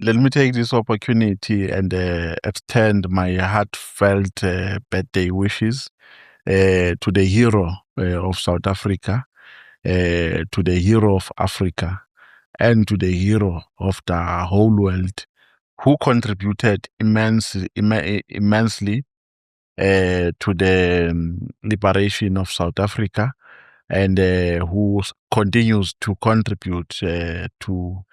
let me take this opportunity and extend my heartfelt birthday wishes to the hero of South Africa, to the hero of Africa, and to the hero of the whole world, who contributed immensely to the liberation of South Africa, and who continues to contribute to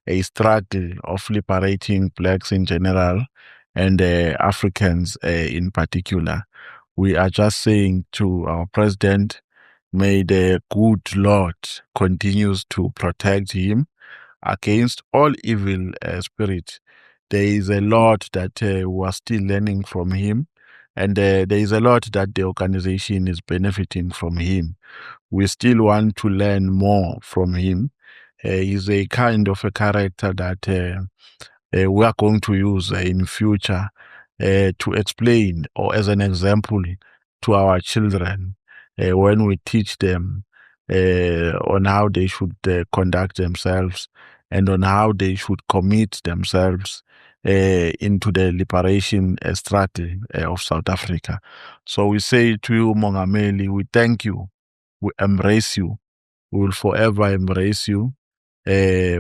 a struggle of liberating blacks in general and Africans in particular. We are just saying to our president, may the good Lord continues to protect him against all evil spirits. There is a lot that we are still learning from him, and there is a lot that the organization is benefiting from him. We still want to learn more from him. He's a kind of a character that we are going to use in future to explain or as an example to our children when we teach them on how they should conduct themselves and on how they should commit themselves into the liberation struggle of South Africa. So we say to you, Mongameli, we thank you, we embrace you, we will forever embrace you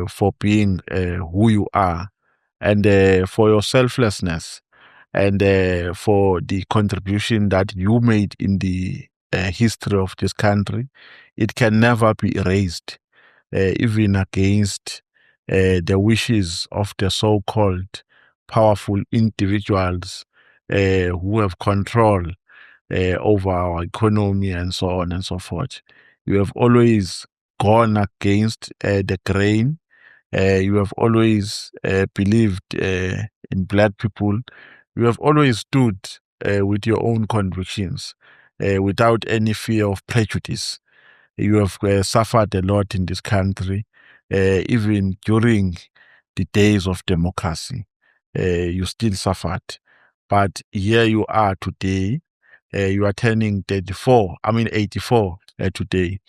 for being who you are, and for your selflessness, and for the contribution that you made in the history of this country. It can never be erased, even against the wishes of the so-called powerful individuals who have control over our economy and so on and so forth. You have always gone against the grain. You have always believed in black people. You have always stood with your own convictions without any fear of prejudice. You have suffered a lot in this country, even during the days of democracy. You still suffered. But here you are today. You are turning 84 today.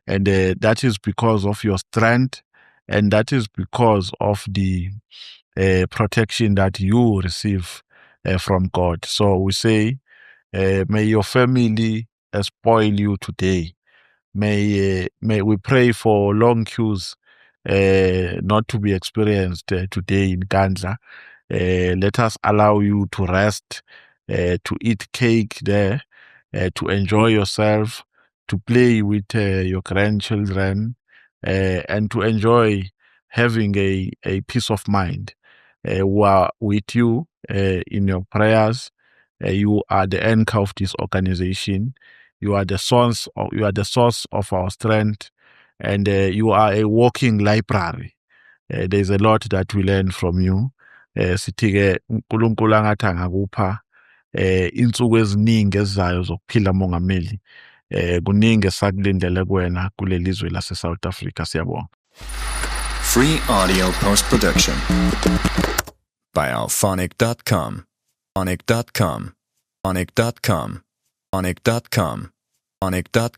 And that is because of your strength, and that is because of the protection that you receive from God. So we say, may your family spoil you today. May we pray for long queues not to be experienced today in Gandla. Let us allow you to rest, to eat cake there, to enjoy yourself, to play with your grandchildren, and to enjoy having a peace of mind. We are with you in your prayers. You are the anchor of this organization. You are the source of our strength, and you are a walking library. There's a lot that we learn from you. Sithi-ke uNkulunkulu angathi angakupha insuku eziningi ezizayo zokuphila, Mongameli. Kuningi esakulindele kuwena kuleli zwe lase South Africa. Siyabonga. Free audio post-production by Auphonic.com. Auphonic.com. Auphonic.com. Auphonic.com. Auphonic.com.